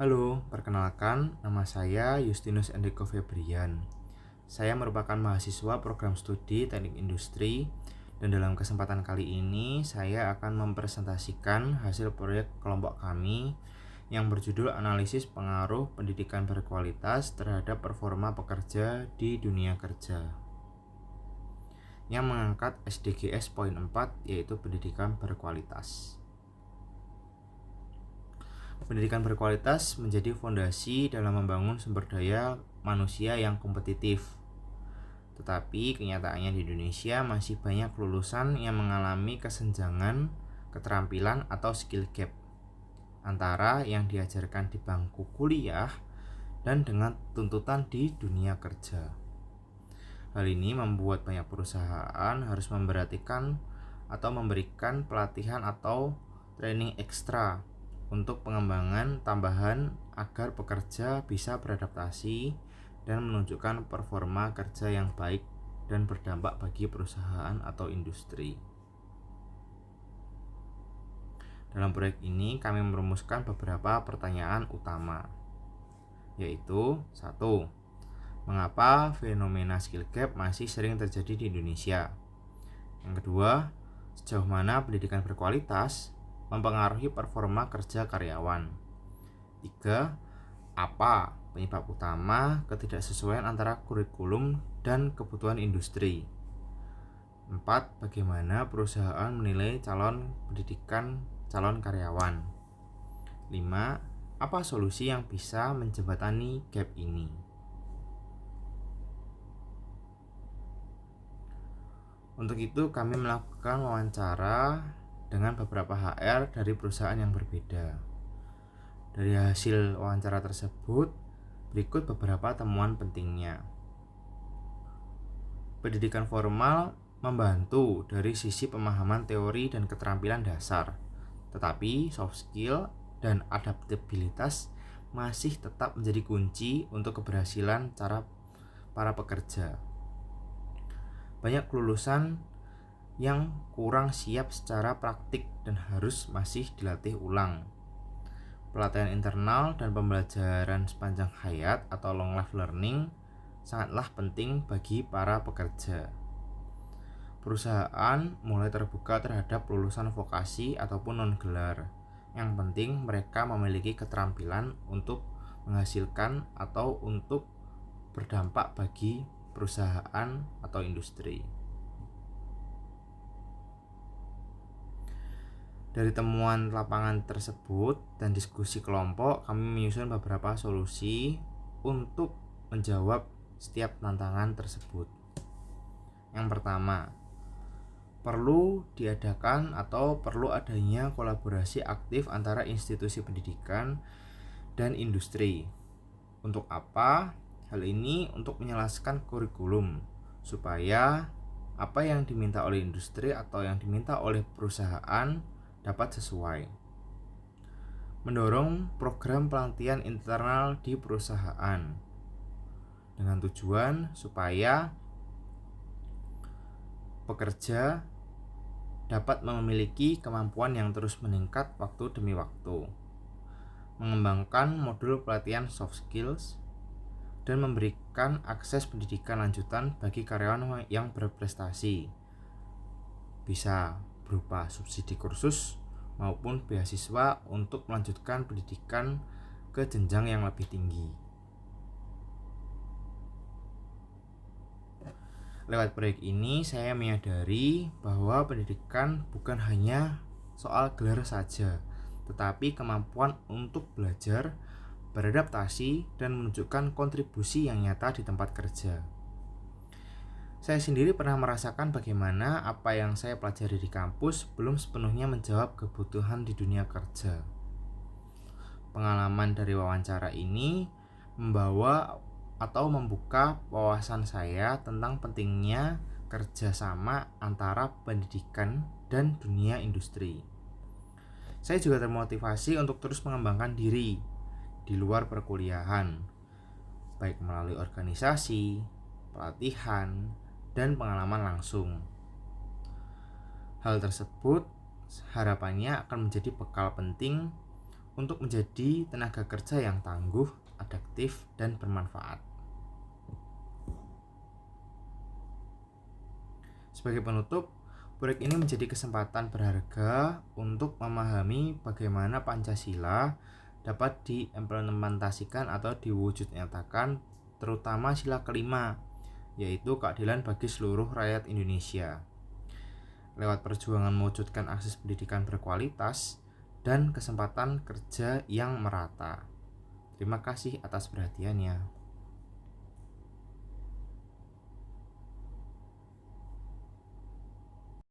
Halo, perkenalkan, nama saya Justinus Enrico Febrian. Saya merupakan mahasiswa program studi Teknik Industri, dan dalam kesempatan kali ini saya akan mempresentasikan hasil proyek kelompok kami yang berjudul Analisis Pengaruh Pendidikan Berkualitas terhadap Performa Pekerja di Dunia Kerja, yang mengangkat SDGs poin 4, yaitu pendidikan berkualitas. Pendidikan berkualitas menjadi fondasi dalam membangun sumber daya manusia yang kompetitif. Tetapi kenyataannya di Indonesia masih banyak lulusan yang mengalami kesenjangan keterampilan atau skill gap antara yang diajarkan di bangku kuliah dan dengan tuntutan di dunia kerja. Hal ini membuat banyak perusahaan harus memperhatikan atau memberikan pelatihan atau training ekstra untuk pengembangan tambahan agar pekerja bisa beradaptasi dan menunjukkan performa kerja yang baik dan berdampak bagi perusahaan atau industri. Dalam proyek ini kami merumuskan beberapa pertanyaan utama, yaitu 1. Mengapa fenomena skill gap masih sering terjadi di Indonesia? Yang kedua, sejauh mana pendidikan berkualitas mempengaruhi performa kerja karyawan? 3. Apa penyebab utama ketidaksesuaian antara kurikulum dan kebutuhan industri? 4. Bagaimana perusahaan menilai calon pendidikan calon karyawan? 5. Apa solusi yang bisa menjembatani gap ini? Untuk itu kami melakukan wawancara dengan beberapa HR dari perusahaan yang berbeda. Dari hasil wawancara tersebut, berikut beberapa temuan pentingnya. Pendidikan formal membantu dari sisi pemahaman teori dan keterampilan dasar, tetapi soft skill dan adaptabilitas masih tetap menjadi kunci untuk keberhasilan para pekerja. Banyak lulusan yang kurang siap secara praktik dan harus masih dilatih ulang. Pelatihan internal dan pembelajaran sepanjang hayat atau long life learning sangatlah penting bagi para pekerja. Perusahaan mulai terbuka terhadap lulusan vokasi ataupun non-gelar. Yang penting mereka memiliki keterampilan untuk menghasilkan atau untuk berdampak bagi perusahaan atau industri. Dari temuan lapangan tersebut dan diskusi kelompok, kami menyusun beberapa solusi untuk menjawab setiap tantangan tersebut. Yang pertama, perlu diadakan atau perlu adanya kolaborasi aktif antara institusi pendidikan dan industri. Untuk apa? Hal ini untuk menjelaskan kurikulum supaya apa yang diminta oleh industri atau yang diminta oleh perusahaan dapat sesuai. Mendorong program pelatihan internal di perusahaan dengan tujuan supaya pekerja dapat memiliki kemampuan yang terus meningkat waktu demi waktu. Mengembangkan modul pelatihan soft skills dan memberikan akses pendidikan lanjutan bagi karyawan yang berprestasi. Bisa berupa subsidi kursus maupun beasiswa untuk melanjutkan pendidikan ke jenjang yang lebih tinggi. Lewat proyek ini saya menyadari bahwa pendidikan bukan hanya soal gelar saja, tetapi kemampuan untuk belajar, beradaptasi, dan menunjukkan kontribusi yang nyata di tempat kerja. Saya sendiri pernah merasakan bagaimana apa yang saya pelajari di kampus belum sepenuhnya menjawab kebutuhan di dunia kerja. Pengalaman dari wawancara ini membawa atau membuka wawasan saya tentang pentingnya kerjasama antara pendidikan dan dunia industri. Saya juga termotivasi untuk terus mengembangkan diri di luar perkuliahan, baik melalui organisasi, pelatihan, dan pengalaman langsung. Hal tersebut harapannya akan menjadi bekal penting untuk menjadi tenaga kerja yang tangguh, adaptif, dan bermanfaat. Sebagai penutup, proyek ini menjadi kesempatan berharga untuk memahami bagaimana Pancasila dapat diimplementasikan atau diwujud nyatakan, terutama sila kelima, yaitu keadilan bagi seluruh rakyat Indonesia. Lewat perjuangan mewujudkan akses pendidikan berkualitas dan kesempatan kerja yang merata. Terima kasih atas perhatiannya.